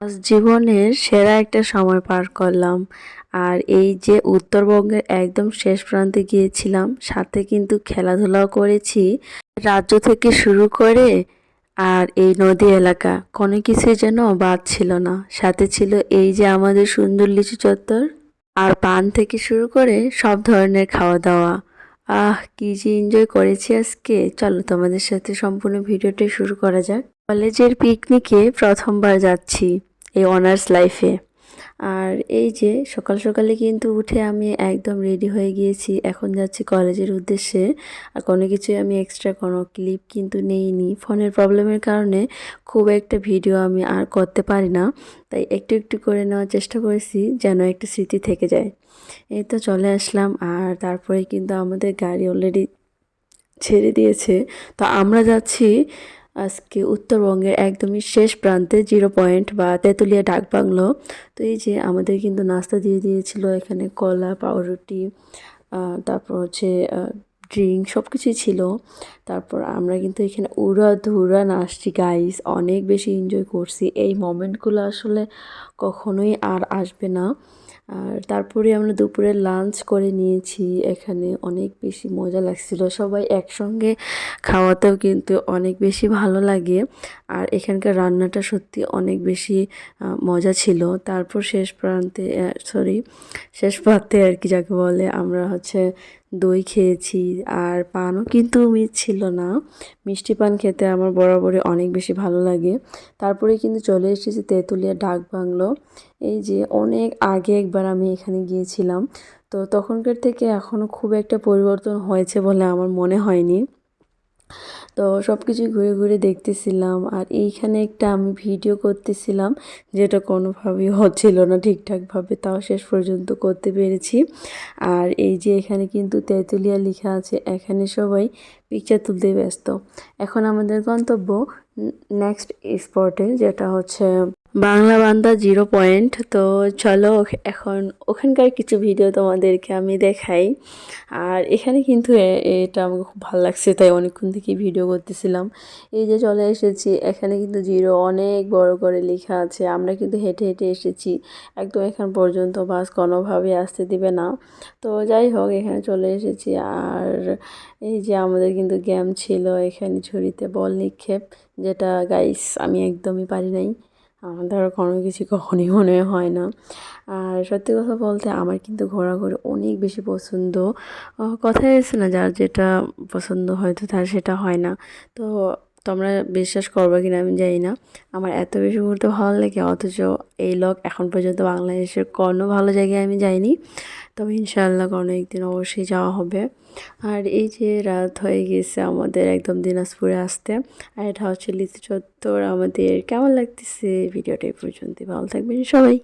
আজ জীবনের সেরা একটা সময় পার করলাম। আর এই যে উত্তরবঙ্গের একদম শেষ প্রান্তে গিয়েছিলাম, সাথে কিন্তু খেলাধুলাও করেছি। রাজ্য থেকে শুরু করে আর এই নদী এলাকা কোনো কিছুই যেন বাদ ছিল না। সাথে ছিল এই যে আমাদের সুন্দর লিচু চত্বর, আর পান থেকে শুরু করে সব ধরনের খাওয়া দাওয়া। কি যে এনজয় করেছি আজকে। চলো তোমাদের সাথে সম্পূর্ণ ভিডিওটা শুরু করা যাক। কলেজের পিকনিকে প্রথমবার যাচ্ছি এই অনার্স লাইফে। আর এই যে সকাল সকালে কিন্তু উঠে আমি একদম রেডি হয়ে গিয়েছি, এখন যাচ্ছি কলেজের উদ্দেশ্যে। আর কোনো কিছুই আমি এক্সট্রা কোনো ক্লিপ কিন্তু নেইনি, ফোনের প্রবলেমের কারণে খুব একটা ভিডিও আমি আর করতে পারি না, তাই একটু একটু করে নেওয়ার চেষ্টা করেছি যেন একটা স্মৃতি থেকে যায়। এই তো চলে আসলাম, আর তারপরে কিন্তু আমাদের গাড়ি অলরেডি ছেড়ে দিয়েছে। তো আমরা যাচ্ছি আজকে উত্তরবঙ্গের একদমই শেষ প্রান্তে, 0 পয়েন্ট বা তেঁতুলিয়া ডাকবাংলো। তো এই যে আমাদের কিন্তু নাস্তা দিয়ে দিয়েছিল, এখানে কলা, পাউরুটি, তারপর হচ্ছে ড্রিঙ্ক সব কিছুই ছিল। তারপর আমরা কিন্তু এখানে উড়াধুরা নাচছি গাইস, অনেক বেশি এনজয় করছি। এই মোমেন্টগুলো আসলে কখনোই আর আসবে না। আর তারপরে আমরা দুপুরে লাঞ্চ করে নিয়েছি, এখানে অনেক বেশি মজা লাগছিল। সবাই একসঙ্গে খাওয়াতেও কিন্তু অনেক বেশি ভালো লাগে। আর এখানকার রান্নাটা সত্যি অনেক বেশি মজা ছিল। তারপর শেষ প্রান্তে আর কি যাকে বলে, আমরা হচ্ছে দই খেয়েছি। আর পানও কিন্তু মিস ছিল না, মিষ্টি পান খেতে আমার বরাবরই অনেক বেশি ভালো লাগে। তারপরে কিন্তু চলে এসেছি তেঁতুলিয়া ডাকবাংলো। এই যে অনেক আগে একবার আমি এখানে গিয়েছিলাম, তো তখনকার থেকে এখনও খুব একটা পরিবর্তন হয়েছে বলে আমার মনে হয়নি। তো সব কিছুই ঘুরে ঘুরে দেখতেছিলাম, আর এইখানে একটা আমি ভিডিও করতেছিলাম, যেটা কোনোভাবেই হচ্ছিল না ঠিকঠাকভাবে, তাও শেষ পর্যন্ত করতে পেরেছি। আর এই যে এখানে কিন্তু তেঁতুলিয়া লেখা আছে, এখানে সবাই পিকচার তুলতে ব্যস্ত। এখন আমাদের গন্তব্য নেক্সট স্পটে, যেটা হচ্ছে বাংলা বান্দা 0 পয়েন্ট। তো চলো এখন ওখানকার কিছু ভিডিও তোমাদেরকে আমি দেখাই। আর এখানে কিন্তু এটা আমাকে খুব ভালো লাগছে, তাই অনেকক্ষণ থেকে ভিডিও করতেছিলাম। এই যে চলে এসেছি, এখানে কিন্তু 0 অনেক বড় করে লেখা আছে। আমরা কিন্তু হেঁটে হেঁটে এসেছি একদম এখান পর্যন্ত, বাস কোনোভাবেই আসতে দিবে না। তো যাই হোক, এখানে চলে এসেছি। আর এই যে আমাদের কিন্তু গেম ছিল এখানে ঝুড়িতে বল নিক্ষেপ, যেটা গাইস আমি একদমই পারি নাই, আমার দ্বারা কোনো কিছু কখনই মনে হয় না। আর সত্যি কথা বলতে আমার কিন্তু ঘোরাঘুরি অনেক বেশি পছন্দ। কথায় আছে না, যার যেটা পছন্দ হয়তো তার সেটা হয় না। তো তোমরা বিশ্বাস করবে কিনা আমি জানি না, আমার এত বেশি ঘুরতে ভালো লাগে, অথচ এই লোক এখন পর্যন্ত বাংলাদেশের কোনো ভালো জায়গায় আমি যাইনি। তবে ইনশাআল্লাহ কোনো একদিন অবশ্যই যাওয়া হবে। আর এই যে রাত হয়ে গেছে আমাদের একদম দিনাজপুরে আসতে, আর এটা হচ্ছে লিচু চত্বর। আমাদের কেমন লাগতেছে ভিডিওটা এই পর্যন্ত, ভালো থাকবেন সবাই।